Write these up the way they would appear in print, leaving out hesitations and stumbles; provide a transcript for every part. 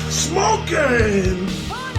Smoking!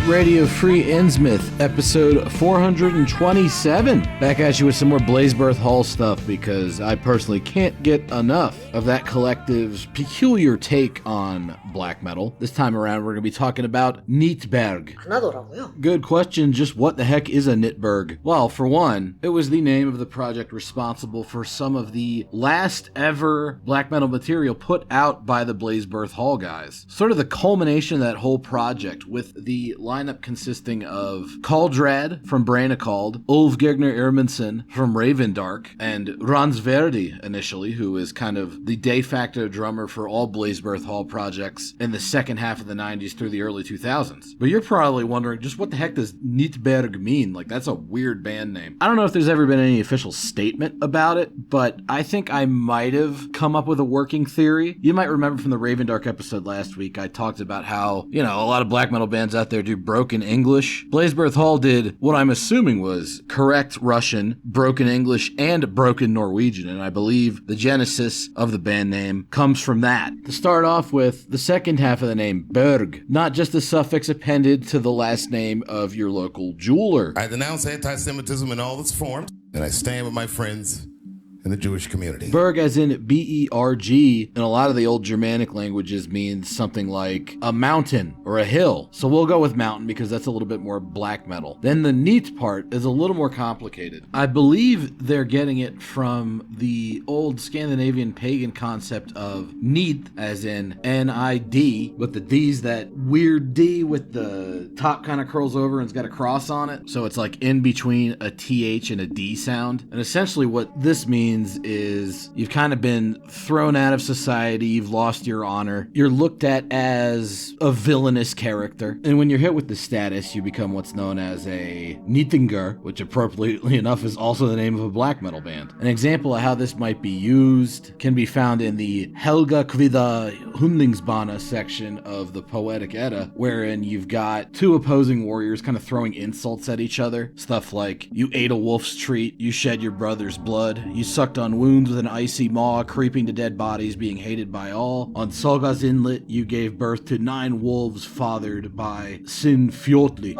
Radio Free Innsmouth, episode 427. Back at you with some more BlazeBirth Hall stuff because I personally can't get enough of that collective's peculiar take on black metal. This time around, we're going to be talking about Nitberg. 하나더라고요. Good question, just what the heck is a Nitberg? Well, for one, it was the name of the project responsible for some of the last ever black metal material put out by the BlazeBirth Hall guys. Sort of the culmination of that whole project, with the lineup consisting of Nagelreid from Branekald, Ulfgegner Irminson from Ravendark, and Donnerwyrd initially, who is kind of the de facto drummer for all BlazeBirth Hall projects in the second half of the 90s through the early 2000s. But you're probably wondering, just what the heck does Nitberg mean? Like, that's a weird band name. I don't know if there's ever been any official statement about it, but I think I might have come up with a working theory. You might remember from the Ravendark episode last week, I talked about how, a lot of black metal bands out there do broken English. BlazeBirth Hall did what I'm assuming was correct Russian, broken English, and broken Norwegian, and I believe the genesis of the band name comes from that. To start off with, the second half of the name, Berg, not just a suffix appended to the last name of your local jeweler. I denounce anti-Semitism in all its forms, and I stand with my friends in the Jewish community. Berg, as in B-E-R-G, in a lot of the old Germanic languages means something like a mountain or a hill. So we'll go with mountain because that's a little bit more black metal. Then the neat part is a little more complicated. I believe they're getting it from the old Scandinavian pagan concept of neat, as in N-I-D, with the D's, that weird D with the top kind of curls over and it's got a cross on it. So it's like in between a TH and a D sound. And essentially what this means is you've kind of been thrown out of society, you've lost your honor, you're looked at as a villainous character, and when you're hit with the status, you become what's known as a Nitsanger, which appropriately enough is also the name of a black metal band. An example of how this might be used can be found in the Helga Kvida Hundlingsbana section of the Poetic Edda, wherein you've got two opposing warriors kind of throwing insults at each other. Stuff like, you ate a wolf's treat, you shed your brother's blood, you sucked on wounds with an icy maw, creeping to dead bodies, being hated by all. On Solga's Inlet, you gave birth to 9 wolves fathered by Sinfjotli.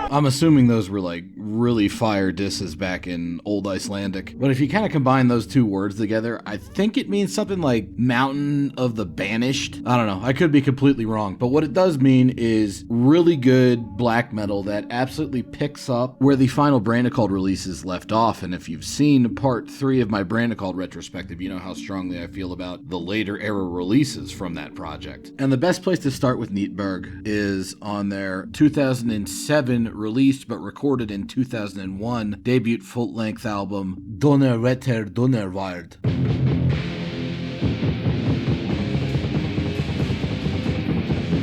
I'm assuming those were like really fire disses back in Old Icelandic. But if you kind of combine those two words together, I think it means something like Mountain of the Banished. I don't know. I could be completely wrong. But what it does mean is really good black metal that absolutely picks up where the final Branekald releases left off. And if you've seen part 3 of my Branekald retrospective, you know how strongly I feel about the later era releases from that project. And the best place to start with Nitberg is on their 2007 released but recorded in 2001 debut full-length album Donnerwetter Donnerwyrd.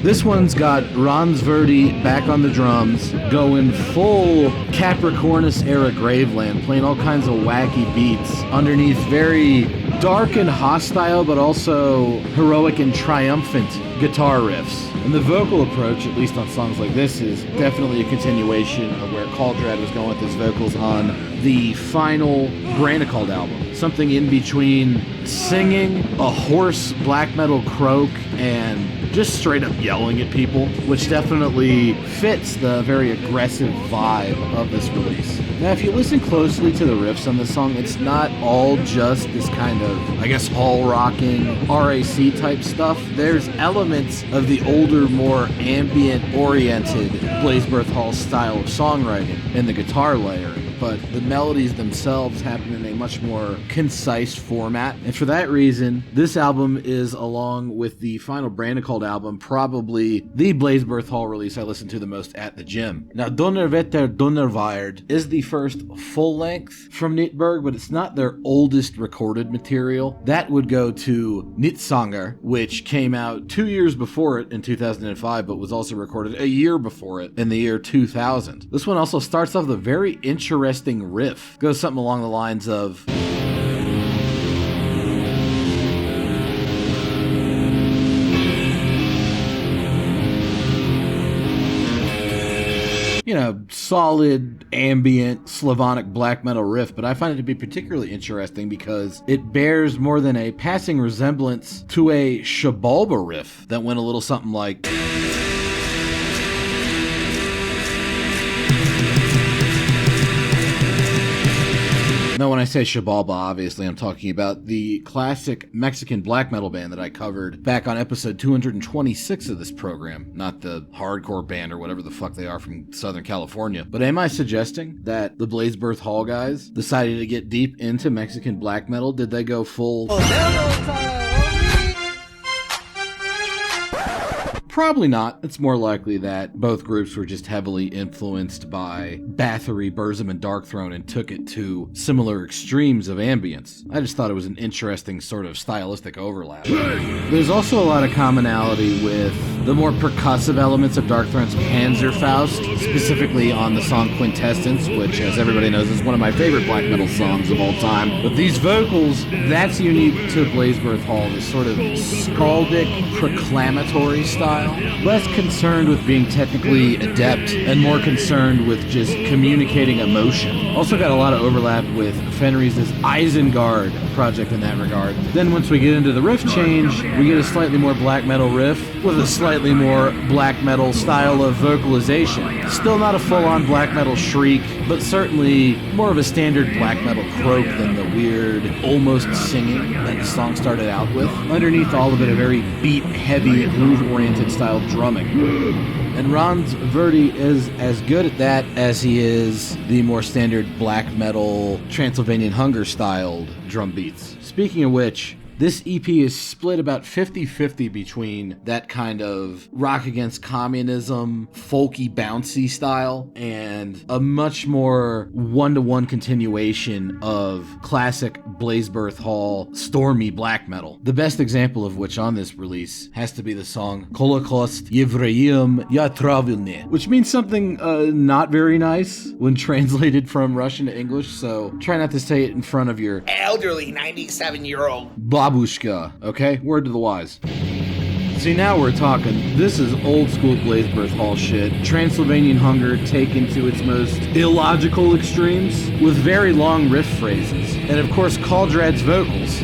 This one's got Donnerwyrd back on the drums, going full Capricornus era Graveland, playing all kinds of wacky beats underneath very dark and hostile, but also heroic and triumphant guitar riffs. And the vocal approach, at least on songs like this, is definitely a continuation of where Nagelreid was going with his vocals on the final Branekald album. Something in between singing a hoarse black metal croak and just straight up yelling at people, which definitely fits the very aggressive vibe of this release. Now, if you listen closely to the riffs on this song, it's not all just this kind of, hall rocking, RAC type stuff. There's elements of the older, more ambient-oriented BlazeBirth Hall style of songwriting in the guitar layer, but the melodies themselves happen in a much more concise format. And for that reason, this album is, along with the final Branekald album, probably the BlazeBirth Hall release I listen to the most at the gym. Now, Donnerwetter Donnerwyrd is the first full length from Nitberg, but it's not their oldest recorded material. That would go to Nitsanger, which came out 2 years before it in 2005, but was also recorded a year before it in the year 2000. This one also starts off with a very interesting riff. Goes something along the lines of... solid, ambient, Slavonic black metal riff, but I find it to be particularly interesting because it bears more than a passing resemblance to a Shabalba riff that went a little something like... Now, when I say Shabalba, obviously I'm talking about the classic Mexican black metal band that I covered back on episode 226 of this program, not the hardcore band or whatever the fuck they are from Southern California. But am I suggesting that the BlazeBirth Hall guys decided to get deep into Mexican black metal? Did they go full... Probably not. It's more likely that both groups were just heavily influenced by Bathory, Burzum, and Darkthrone and took it to similar extremes of ambience. I just thought it was an interesting sort of stylistic overlap. There's also a lot of commonality with the more percussive elements of Darkthrone's Panzerfaust, specifically on the song Quintessence, which, as everybody knows, is one of my favorite black metal songs of all time. But these vocals, that's unique to BlazeBirth Hall, this sort of skaldic, proclamatory style. Less concerned with being technically adept and more concerned with just communicating emotion. Also got a lot of overlap with Fenris's Isengard project in that regard. Then once we get into the riff change, we get a slightly more black metal riff with a slightly more black metal style of vocalization. Still not a full-on black metal shriek, but certainly more of a standard black metal croak than the weird, almost singing that the song started out with. Underneath all of it, a very beat-heavy, groove-oriented style drumming. And Ron's Verdi is as good at that as he is the more standard black metal Transylvanian Hunger styled drum beats. Speaking of which, this EP is split about 50-50 between that kind of rock against communism, folky, bouncy style, and a much more one-to-one continuation of classic BlazeBirth Hall, stormy black metal. The best example of which on this release has to be the song Holocaust Yevreim Yatravilne, which means something not very nice when translated from Russian to English, so try not to say it in front of your elderly 97-year-old babushka, okay? Word to the wise. See, now we're talking. This is old school BlazeBirth Hall shit. Transylvanian Hunger taken to its most illogical extremes with very long riff phrases. And of course, Kaldrad's vocals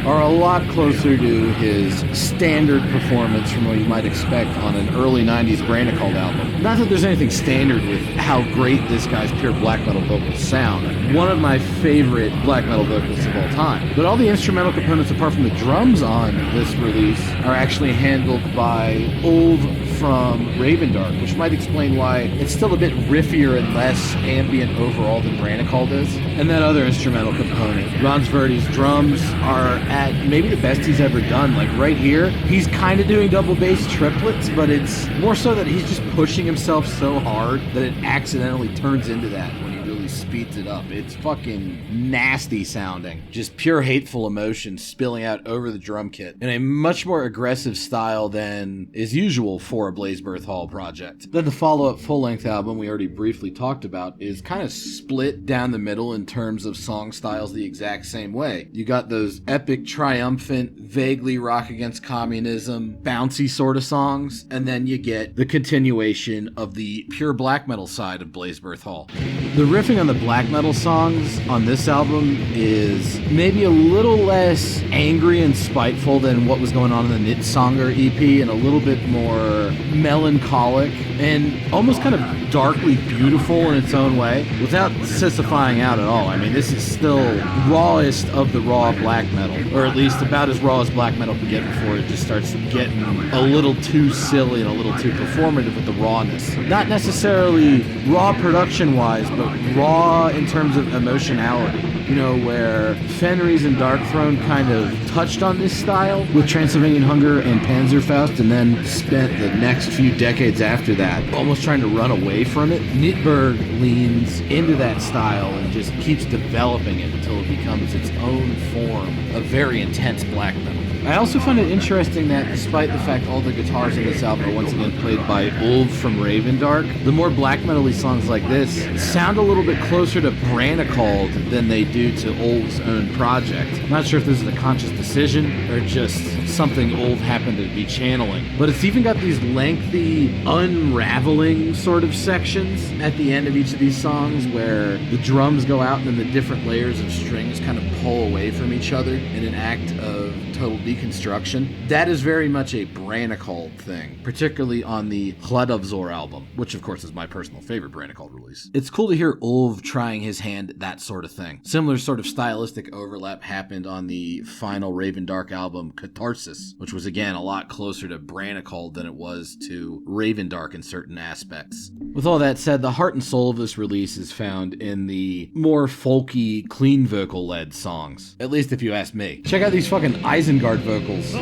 are a lot closer to his standard performance from what you might expect on an early 90s Brandicald album. Not that there's anything standard with how great this guy's pure black metal vocals sound. One of my favorite black metal vocalists of all time. But all the instrumental components apart from the drums on this release are actually handled by Ulv from Ravendark, which might explain why it's still a bit riffier and less ambient overall than Brandicald is. And that other instrumental component, Ron's Verdi's drums, are at maybe the best he's ever done. Like right here, he's kind of doing double bass triplets, but it's more so that he's just pushing himself so hard that it accidentally turns into that when he really speeds it up. It's fucking nasty sounding. Just pure hateful emotion spilling out over the drum kit in a much more aggressive style than is usual for a BlazeBirth Hall project. Then the follow-up full-length album we already briefly talked about is kind of split down the middle in terms of song styles the exact same way. You got those epic, triumphant, vaguely rock against communism, bouncy sort of songs, and then you get the continuation of the pure black metal side of BlazeBirth Hall. The riffing on the black metal songs on this album is maybe a little less angry and spiteful than what was going on in the Nitsanger EP, and a little bit more melancholic and almost kind of darkly beautiful in its own way without sissifying out at all. I mean, this is still rawest of the raw black metal, or at least about as raw as black metal can get before it just starts getting a little too silly and a little too performative with the rawness. Not necessarily raw production-wise, but raw in terms of emotionality. You know, where Fenris and Darkthrone kind of touched on this style with Transylvanian Hunger and Panzerfaust, and then spent the next few decades after that almost trying to run away from it. Nitberg leans into that style and just keeps developing it until it becomes its own form of very intense black metal. I also find it interesting that despite the fact all the guitars in this album are once again played by Ulv from Ravendark, the more black metal-y songs like this sound a little bit closer to Brandicald than they do to Ulv's own project. I'm not sure if this is a conscious decision or just something Ulv happened to be channeling. But it's even got these lengthy, unraveling sort of sections at the end of each of these songs where the drums go out and then the different layers of strings kind of pull away from each other in an act of total deconstruction. That is very much a Brannicold thing, particularly on the Hladovzor album, which of course is my personal favorite Brannicold release. It's cool to hear Ulv trying his hand at that sort of thing. Similar sort of stylistic overlap happened on the final Raven Dark album, Catharsis, which was again a lot closer to Brannicold than it was to Raven Dark in certain aspects. With all that said, the heart and soul of this release is found in the more folky, clean vocal-led songs. At least if you ask me. Check out these fucking Isengard vocals.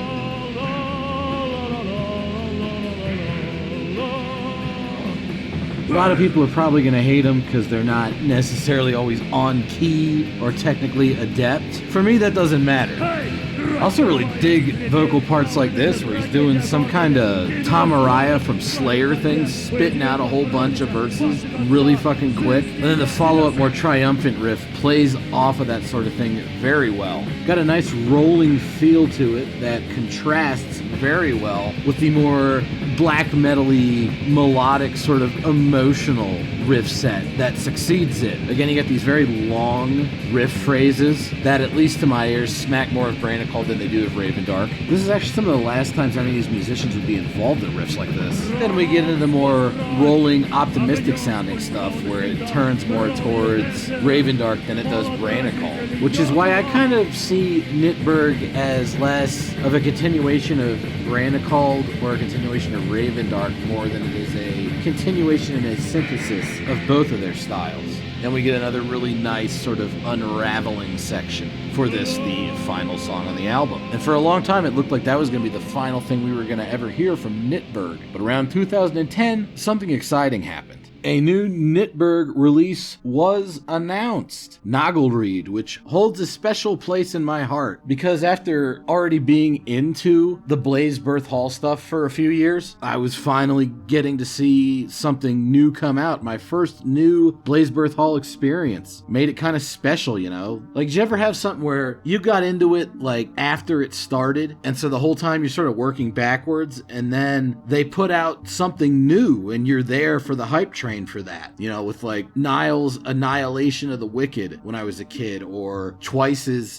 A lot of people are probably going to hate them because they're not necessarily always on key or technically adept. For me, that doesn't matter. I also really dig vocal parts like this where he's doing some kind of Tom Araya from Slayer thing, spitting out a whole bunch of verses really fucking quick. And then the follow-up, more triumphant riff plays off of that sort of thing very well. Got a nice rolling feel to it that contrasts very well with the more black metal-y, melodic, sort of emotional riff set that succeeds it. Again, you got these very long riff phrases that, at least to my ears, smack more of Brannicold than they do of Raven Dark. This is actually some of the last times any of these musicians would be involved in riffs like this. Then we get into the more rolling, optimistic-sounding stuff where it turns more towards Raven Dark than it does Brannicold, which is why I kind of see Nitberg as less of a continuation of Brannicold or a continuation of Raven Dark more than it is a continuation and a synthesis of both of their styles. Then we get another really nice sort of unraveling section for this, the final song on the album. And for a long time, it looked like that was going to be the final thing we were going to ever hear from Nitberg. But around 2010, something exciting happened. A new Nitberg release was announced, Nagelreid, which holds a special place in my heart because after already being into the BlazeBirth Hall stuff for a few years, I was finally getting to see something new come out. My first new BlazeBirth Hall experience made it kind of special, you know? Like, did you ever have something where you got into it like after it started, and so the whole time you're sort of working backwards, and then they put out something new and you're there for the hype train for that, you know, with like Niall's Annihilation of the Wicked when I was a kid, or Twice's.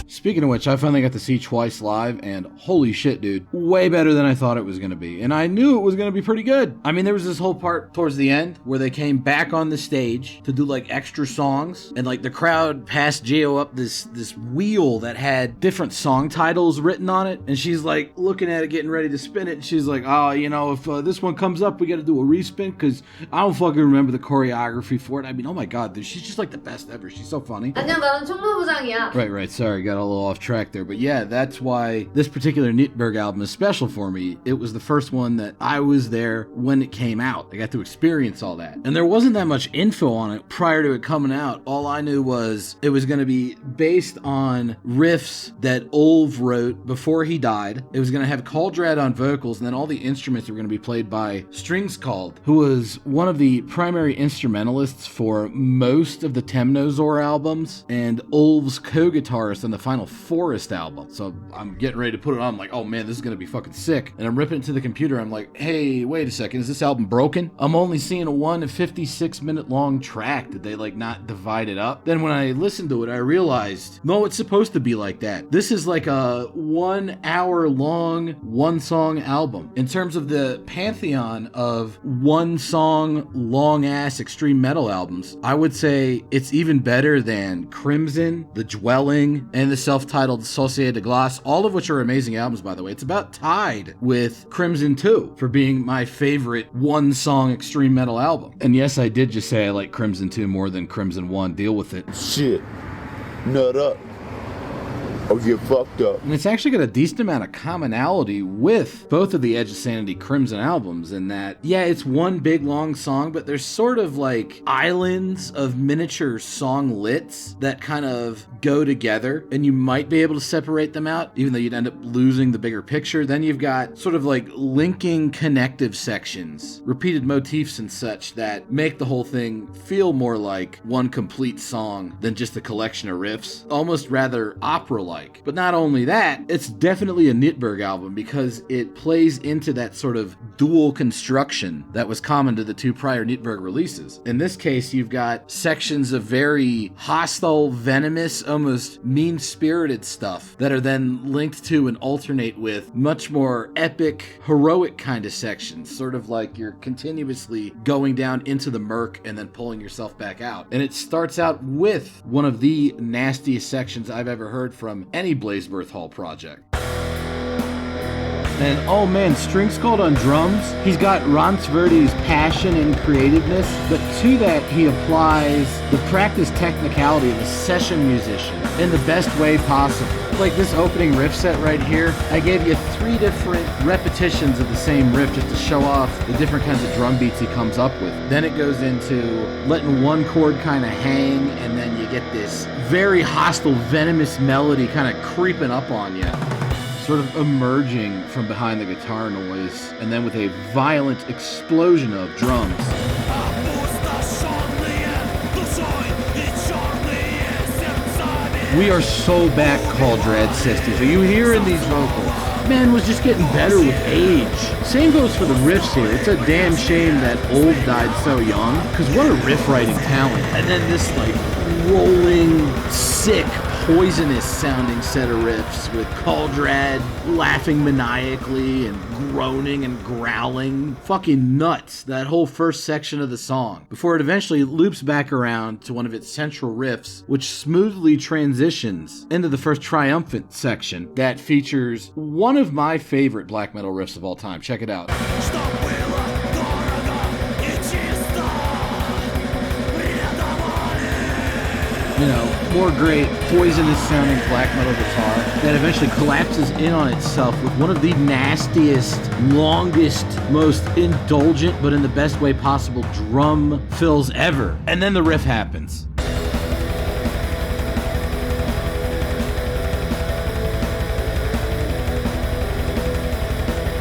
Speaking of which, I finally got to see Twice live, and holy shit, dude, way better than I thought it was going to be. And I knew it was going to be pretty good. I mean, there was this whole part towards the end where they came back on the stage to do like extra songs, and like the crowd passed Geo up this wheel that had different song titles written on it, and she's like looking at it, getting ready to spin it, and she's like, oh, you know, if this one comes up, we got to do a respin because I don't fucking remember the choreography for it. I mean, oh my god, dude, she's just like the best ever. She's so funny. 안녕, 나는 총무부장이야. Right, sorry, got a little off track there, but yeah, that's why this particular Nitberg album is special for me. It was the first one that I was there when it came out. I got to experience all that, and there wasn't that much info on it prior to it coming out. All I knew was it was going to be based on riffs that Ulv wrote before he died. It was going to have Kaldrad on vocals, and then all the instruments were going to be played by Stringskald, who was one of the primary instrumentalists for most of the Temnozor albums and Ulv's co-guitarist on the final Forest album. So I'm getting ready to put it on. I'm like, oh man, this is gonna be fucking sick. And I'm ripping it to the computer. I'm like, hey, wait a second, is this album broken? I'm only seeing a 56-minute long track. Did they like not divide it up? Then when I listened to it, I realized, no, it's supposed to be like that. This is like a 1 hour long, one song album. In terms of the pantheon of one song, long ass extreme metal albums, I would say it's even better than Crimson, The Dwelling, and the self-titled Société de Glace, all of which are amazing albums, by the way. It's about tied with Crimson 2 for being my favorite one-song extreme metal album. And yes, I did just say I like Crimson 2 more than Crimson 1. Deal with it. Shit. Nut up. Or get fucked up. And it's actually got a decent amount of commonality with both of the Edge of Sanity Crimson albums in that, yeah, it's one big long song, but there's sort of like islands of miniature songlets that kind of go together, and you might be able to separate them out, even though you'd end up losing the bigger picture. Then you've got sort of like linking connective sections, repeated motifs and such that make the whole thing feel more like one complete song than just a collection of riffs, almost rather opera-like. like. But not only that, it's definitely a Nitberg album because it plays into that sort of dual construction that was common to the two prior Nitberg releases. In this case, you've got sections of very hostile, venomous, almost mean-spirited stuff that are then linked to and alternate with much more epic, heroic kind of sections, sort of like you're continuously going down into the murk and then pulling yourself back out. And it starts out with one of the nastiest sections I've ever heard from any BlazeBirth Hall project. And oh man, String Skull on drums, he's got Rondsverdi's passion and creativeness, but to that he applies the practice technicality of a session musician in the best way possible. Like this opening riff set right here, I gave you 3 different repetitions of the same riff just to show off the different kinds of drum beats he comes up with. Then it goes into letting one chord kind of hang, and then you get this very hostile, venomous melody kind of creeping up on you, sort of emerging from behind the guitar noise, and then with a violent explosion of drums. We are so back Cauldred 60s. Are you hearing these vocals? Man was just getting better with age. Same goes for the riffs here. It's a damn shame that Old died so young, because what a riff writing talent. And then this like rolling, sick, poisonous sounding set of riffs with Cauldred laughing maniacally and groaning and growling. Fucking nuts, that whole first section of the song, before it eventually loops back around to one of its central riffs, which smoothly transitions into the first triumphant section that features one of my favorite black metal riffs of all time. Check it out. You know, more great, poisonous sounding black metal guitar that eventually collapses in on itself with one of the nastiest, longest, most indulgent, but in the best way possible, drum fills ever. And then the riff happens.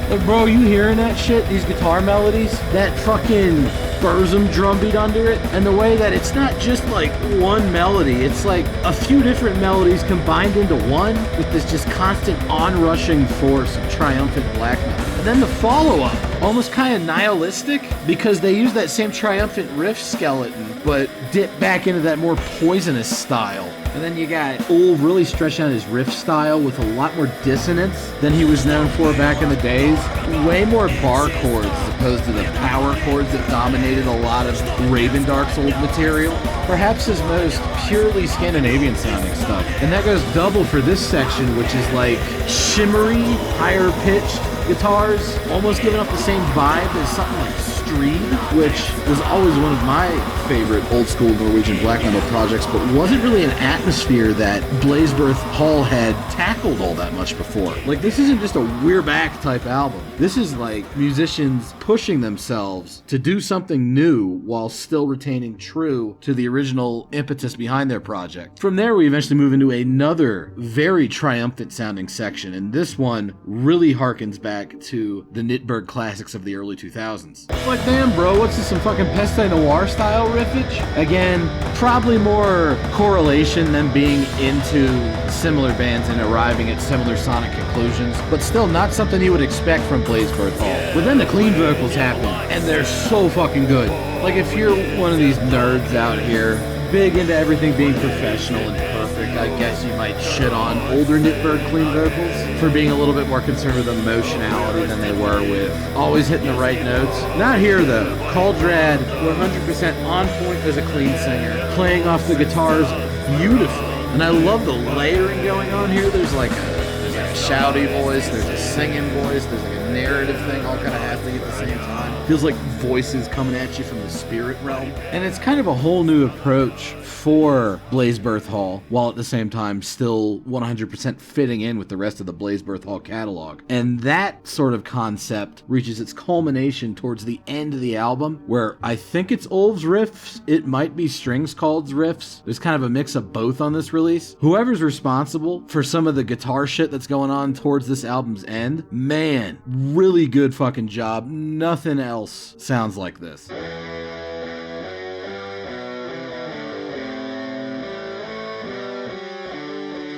Like, bro, you hearing that shit? These guitar melodies? That fucking Burzum drum beat under it? And the way that it's not just like one melody, it's like a few different melodies combined into one with this just constant onrushing force of triumphant black metal. And then the follow-up, almost kind of nihilistic, because they use that same triumphant riff skeleton, but dip back into that more poisonous style. And then you got Ulf really stretching out his riff style with a lot more dissonance than he was known for back in the days. Way more bar chords as opposed to the power chords that dominated a lot of Ravendark's old material. Perhaps his most purely Scandinavian sounding stuff. And that goes double for this section, which is like shimmery, higher pitched guitars, almost giving up the same vibe as something like Streed, which was always one of my favorite old school Norwegian black metal projects, but wasn't really an atmosphere that BlazeBirth Hall had tackled all that much before. Like, this isn't just a we're back type album. This is like musicians pushing themselves to do something new while still retaining true to the original impetus behind their project. From there, we eventually move into another very triumphant sounding section, and this one really harkens back to the Nitberg classics of the early 2000s. Like, damn, bro, what's this, some fucking Peste Noir style riffage? Again, probably more correlation than being into similar bands and arriving at similar sonic conclusions, but still not something you would expect from BlazeBirth Hall. But then the clean vocals happen, and they're so fucking good. Like, if you're one of these nerds out here, big into everything being professional and perfect, I guess you might shit on older Nitberg clean vocals for being a little bit more concerned with emotionality than they were with always hitting the right notes. Not here though. Cauldred, 100% on point as a clean singer, playing off the guitars beautifully. And I love the layering going on here. There's like a shouty voice, there's a singing voice, there's like a narrative thing all kind of happening at the same time. Feels like voices coming at you from the spirit realm. And it's kind of a whole new approach for BlazeBirth Hall, while at the same time still 100% fitting in with the rest of the BlazeBirth Hall catalog. And that sort of concept reaches its culmination towards the end of the album, where I think it's Ulf's riffs, it might be String Skull's riffs. There's kind of a mix of both on this release. Whoever's responsible for some of the guitar shit that's going on towards this album's end, man, really good fucking job. Nothing else sounds like this.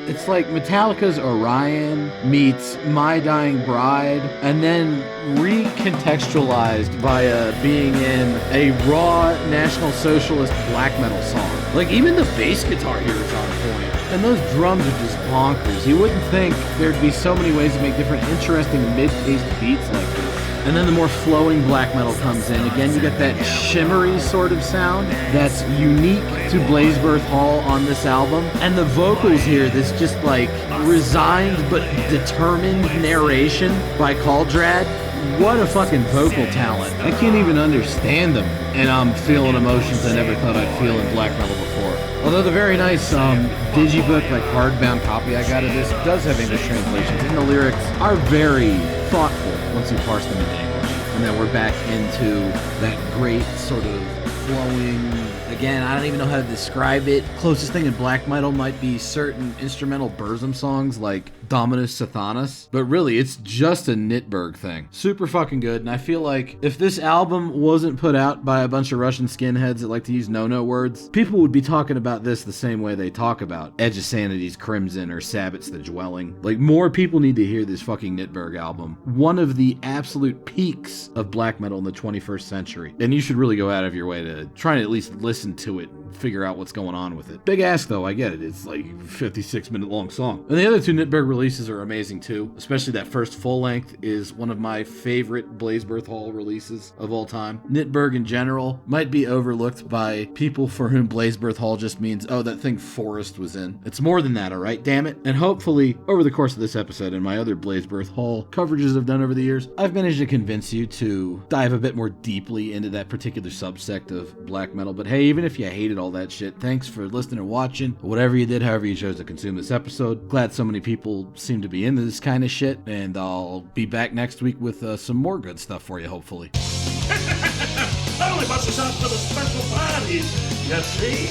It's like Metallica's Orion meets My Dying Bride, and then recontextualized via being in a raw National Socialist black metal song. Like, even the bass guitar here is on point. And those drums are just bonkers. You wouldn't think there'd be so many ways to make different interesting mid-paced beats like this. And then the more flowing black metal comes in. Again, you get that shimmery sort of sound that's unique to BlazeBirth Hall on this album. And the vocals here, this just like resigned but determined narration by Caldrad. What a fucking vocal talent. I can't even understand them. And I'm feeling emotions I never thought I'd feel in black metal before. Although the very nice digibook, like hardbound copy I got of this, does have English translations, and the lyrics are very thoughtful once you parse them into English. And then we're back into that great sort of flowing, again, I don't even know how to describe it. Closest thing in black metal might be certain instrumental Burzum songs like Dominus Sathanas, but really it's just a Nitberg thing. Super fucking good, and I feel like if this album wasn't put out by a bunch of Russian skinheads that like to use no-no words, people would be talking about this the same way they talk about Edge of Sanity's Crimson or Sabbath's The Dwelling. Like, more people need to hear this fucking Nitberg album. One of the absolute peaks of black metal in the 21st century, and you should really go out of your way to try and at least listen to it and figure out what's going on with it. Big ask though, I get it. It's like a 56-minute long song. And the other two Nitberg releases are amazing too, especially that first full length is one of my favorite BlazeBirth Hall releases of all time. Nitberg in general might be overlooked by people for whom BlazeBirth Hall just means, oh, that thing Forrest was in. It's more than that, alright, damn it. And hopefully, over the course of this episode and my other BlazeBirth Hall coverages I've done over the years, I've managed to convince you to dive a bit more deeply into that particular subsect of black metal. But hey, even if you hated all that shit, thanks for listening or watching, whatever you did, however you chose to consume this episode. Glad so many people seem to be into this kind of shit, and I'll be back next week with some more good stuff for you, hopefully. That only busts us out for the special parties, you see?